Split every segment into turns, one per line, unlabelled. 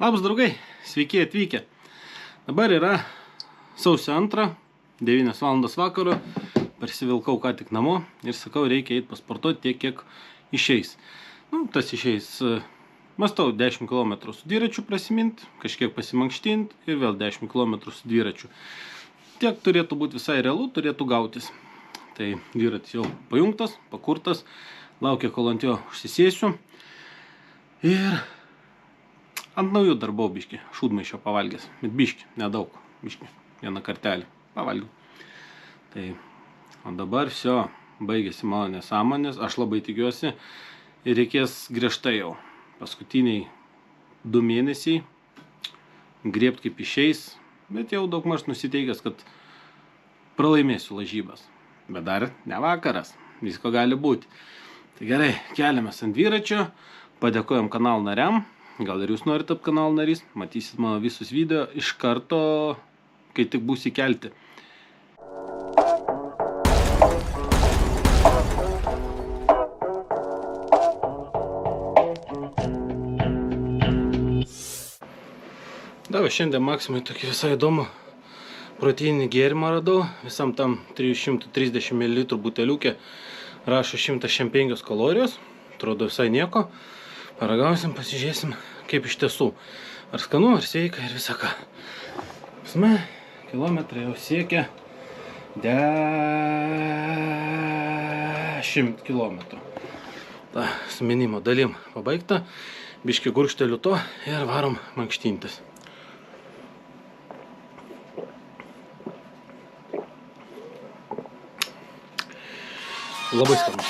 Labas draugai, sveiki atvykę. Dabar yra sausio 2, 9 valandos vakaro, parsivilkau ką tik namo ir sakau, reikia eiti pasportuoti tiek, kiek išeis. Tas išeis, mastau 10 km su dviračiu prasiminti, kažkiek pasimankštinti ir vėl 10 km su dviračiu. Tiek turėtų būti visai realu, turėtų gautis. Tai dviratis jau pajungtas, pakurtas, laukia, kol ant jo užsisėsiu. Ir ant naujų dar buvau biškį, šūdmaišio pavalgęs, bet biškį, nedaug, biškį, vieną kartelį pavalgiau. Tai, o dabar viso, baigėsi mano nesąmonės, aš labai tikiuosi ir reikės griežtai jau. Paskutiniai 2 mėnesiai, griebt kaip išeis, bet jau daug maž nusiteikęs, kad pralaimėsiu lažybas. Bet dar ne vakaras, visko gali būti. Tai gerai, keliamės ant dviračio, padėkojom kanalo nariam. Gal ir jūs norite tapti kanalo narys, matysit mano visus video iš karto, kai tik bus įkelti. Šiandien Maksimai tokį visai įdomų proteininį gėrimą radau. Visam tam 330 ml buteliukė rašo 105 kalorijos. Atrodo visai nieko. Paragausim, pasižiūrėsim, kaip iš tiesų. Ar skanu, ar sveika ir visą ką. Pasme, kilometrai jau siekia 10 km. Ta suminimo dalim pabaigta. Biškį gurkšteliu to ir varom mankštintis. Labai skanu.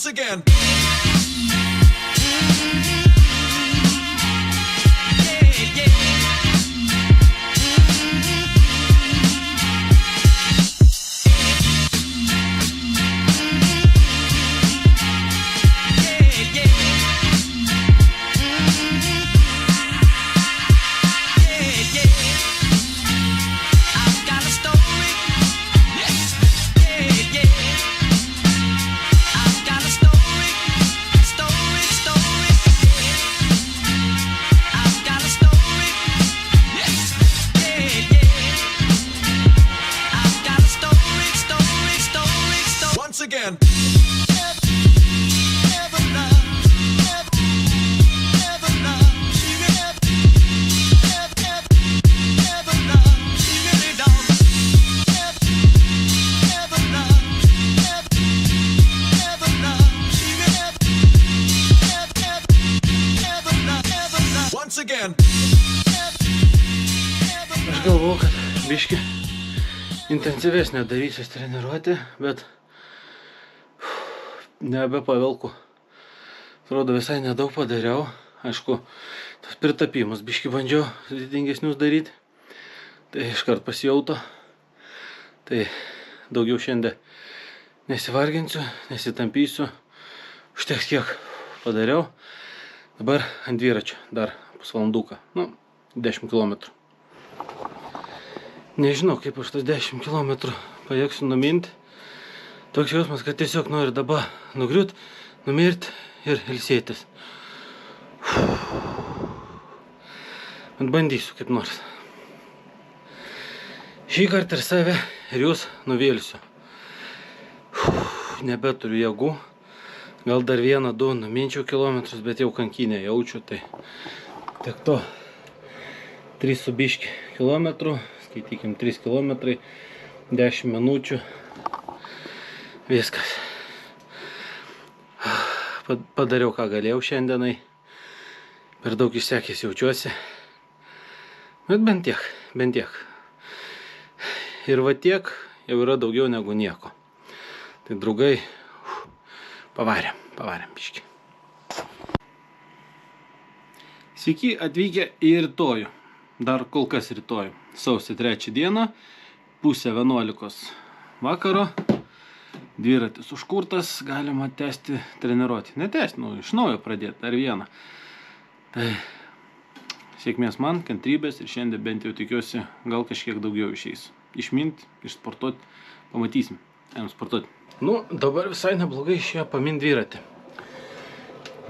Again. Again. Once again.
Aš galvoju, kad biškį intensyvesnė darysis treniruotė, bet nebepavelku. Atrodo, visai nedaug padariau. Aišku, tas pritapimus biškį bandžiau sudėtingesnius daryti. Tai iškart pasijauto. Tai daugiau šiandien nesivarginsiu, nesitampysiu. Užteks kiek padariau. Dabar ant dviračio dar pusvalanduką. 10 km. Nežinau, kaip aš tas 10 km pajėgsiu numinti. Toks jausmas, kad tiesiog noriu dabar nugriūt, numirti ir ilsėtis. Bet bandysiu kaip nors. Šį kartą ir save, ir jūs nuvėlsiu. Nebeturiu jėgų. Gal dar 1-2 numinčiau kilometrus, bet jau kankinę jaučiu, tai tiek to. 3 su biški kilometrų, skaitykim 3 kilometrai, 10 minučių. Viskas. Padariau, ką galėjau šiandienai. Per daug išsekęs jaučiuosi. Bet bent tiek. Ir va tiek jau yra daugiau negu nieko. Tai draugai, pavarėm biškį. Sveiki atvykę į rytojų. Dar kol kas rytojų. Sausio 3 dieną, 10:30 vakaro. Dviratis užkurtas, galima tęsti treniruotį. Netęsti, iš naujo pradėti, dar vieną. Tai sėkmės man, kantrybės ir šiandien bent jau tikiuosi, gal kažkiek daugiau išeis. Išminti, išsportuoti, pamatysim. Einam sportuoti. Nu, dabar visai neblogai išėjo pamint dviratį.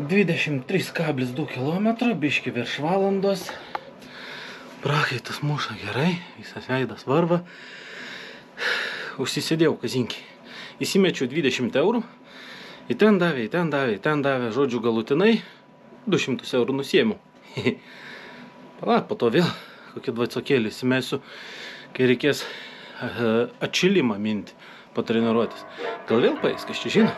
23,2 km, biški virš valandos. Prakaitas muša gerai, visas veidas varva. Užsisėdėjau kazinkiai. Įsimečiau 20 eurų. Į ten davė, žodžiu galutinai 200 eurų nusiėmiau. Pala, po to vėl kokį dvacokėlį įsimesiu, kai reikės atšilimą minti po treniruotis. Gal vėl paės, kas čia žino?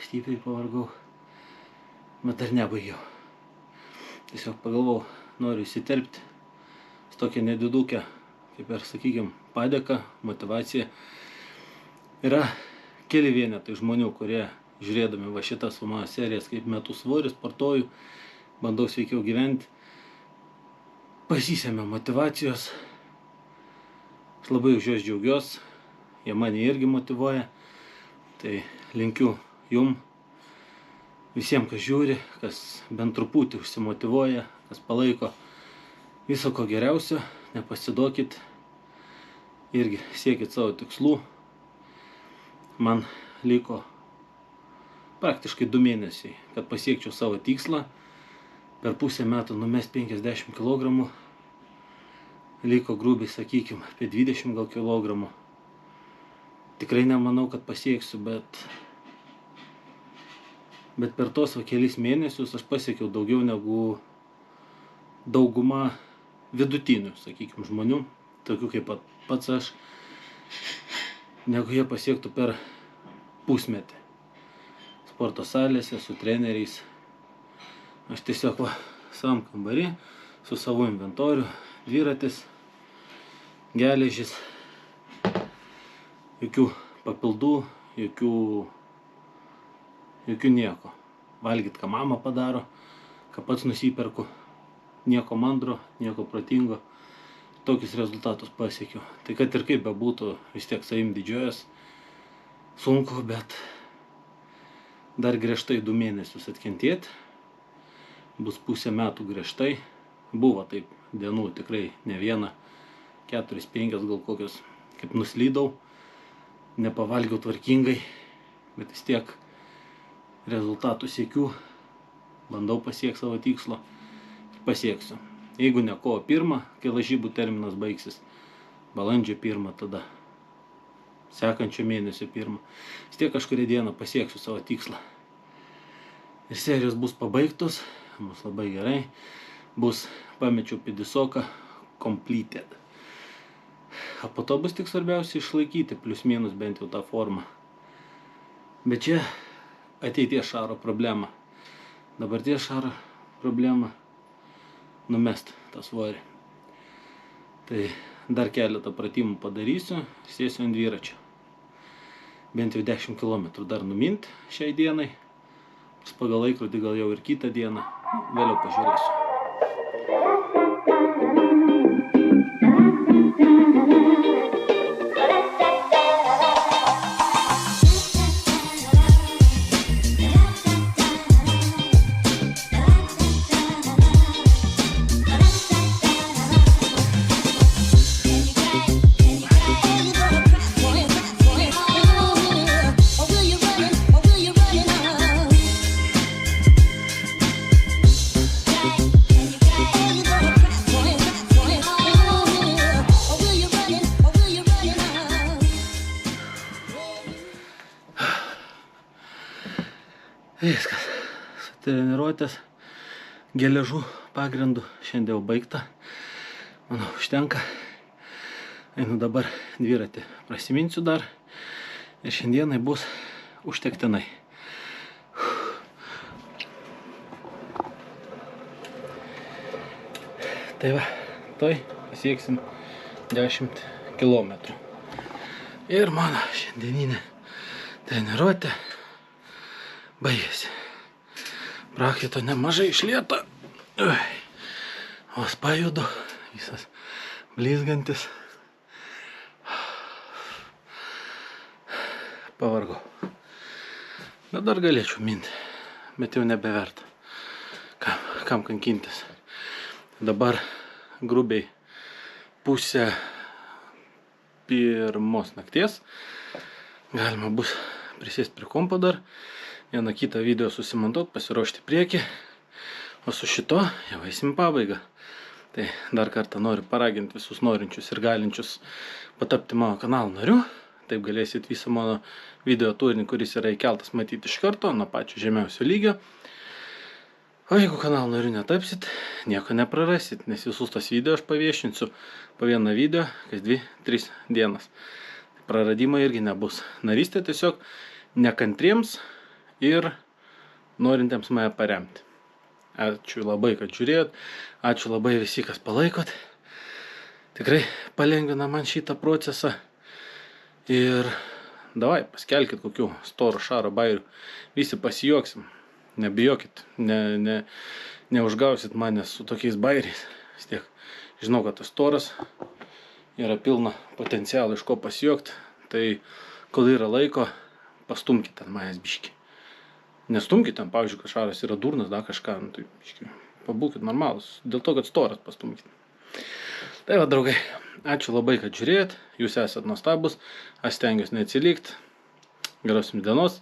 Stipriai pavargau, bet dar nebaigiau. Tiesiog pagalvojau, noriu įsiterpti su tokia nedidukę, kaip ir, sakykime, padėka, motivacija. Yra keli vienetai žmonių, kurie žiūrėdami va šitas mano serijas, kaip metu svorį, sportuoju, bandau sveikiau gyventi, pasisėmė motivacijos. Aš labai už juos džiaugiuosi, jie mane irgi motyvuoja. Tai linkiu jum visiems, kas žiūri, kas bent truputį užsimotyvuoja, kas palaiko, viso ko geriausio, nepasiduokit, irgi siekit savo tikslų. Man liko praktiškai 2 mėnesiai, kad pasiekčiau savo tikslą, per pusę metų numest 50 kg, liko grubiai, sakykime, apie 20 gal kilogramų. Tikrai nemanau, kad pasieksiu, bet per tos kelis mėnesius aš pasiekiau daugiau negu dauguma vidutinių, sakykime, žmonių, tokių kaip pats aš, negu jie pasiektų per pusmetį. Sporto salėse, su treneriais. Aš tiesiog savam kambarį, su savo inventoriu, dviratis, geležis, jokių papildų, jokių nieko. Valgyt, ką mama padaro, ką pats nusiperku, nieko mandro, nieko protingo. Tokius rezultatus pasiekiau. Tai kad ir kaip bebūtų, vis tiek savim didžiuojas, sunku, bet dar griežtai 2 mėnesius atkentėti. Bus pusę metų griežtai. Buvo taip dienų tikrai ne viena, 4-5 gal kokios, kaip nuslydau, nepavalgiau tvarkingai, bet vis tiek rezultatų siekiu, bandau pasiekti savo tikslo ir pasieksiu. Jeigu ne kovo 1, kai lažybų terminas baigsis, balandžio 1, tada sekančio mėnesio 1, vis tiek kažkurį dieną pasieksiu savo tikslą. Ir serijos bus pabaigtos, bus labai gerai, bus pamečiau pidisoką completed. O po to bus tik svarbiausia išlaikyti plius minus bent jau tą formą. Bet čia ateities šaro problema. Dabarties šaro problema numest tą svorį. Tai dar keletą pratimų padarysiu, sėsiu ant dviračio. Bent jau 10 km dar numint šiai dienai. Pagal laikrodį gal jau ir kitą dieną. Vėliau pažiūrėsiu. Viskas. Treniruotės geležų pagrindų šiandien jau baigta. Manau, užtenka. Einu dabar dviratį prasiminsiu dar. Ir šiandienai bus užtektinai. Tai va, toj pasieksim 10 km. Ir mano šiandieninė treniruotė baigėsi. Prakaito nemažai išlieta. Vos pajudu, visas blizgantis. Pavargau. Bet dar galėčiau minti, bet jau nebeverta. Kam kankintis. Dabar grubiai pusę 1 nakties. Galima bus prisėsti prie kompo dar. Vieną kitą video susimontuot, pasiruošti priekį. O su šito jau eisim pabaigą. Tai dar kartą noriu paraginti visus norinčius ir galinčius patapti mano kanalo nariu. Taip galėsit visą mano video turinį, kuris yra įkeltas, matyti iš karto, nuo pačio žemiausio lygio. O jeigu kanalo nariu netapsit, nieko neprarasit, nes visus tas video aš paviešinsiu po vieną video kas 2-3 dienas. Praradimo irgi nebus. Narystė tiesiog nekantriems ir norintiems mane paremti. Ačiū labai, kad žiūrėjot. Ačiū labai visi, kas palaikot. Tikrai palengvina man šitą procesą. Ir davai, paskelkit kokių storų šaro bairių. Visi pasijuoksim. Nebijokit. Neužgausit mane su tokiais bairiais. Vis tiek žinau, kad tas storas yra pilna potencialų iš ko pasijuokti. Tai kol yra laiko, pastumkit ten manęs biškį. Nestumkit ten, pavyzdžiui, kad Šaras yra durnas, da kažką, nu, tai biškį, pabūkit normalus, dėl to, kad storas pastumkit. Tai va, draugai, ačiū labai, kad žiūrėjot, jūs esat nuostabus, aš stengiuosi neatsilikti, geros jums dienos,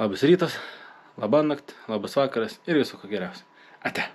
labas rytas, labą naktį, labas vakaras ir viso ko geriausio. Ate.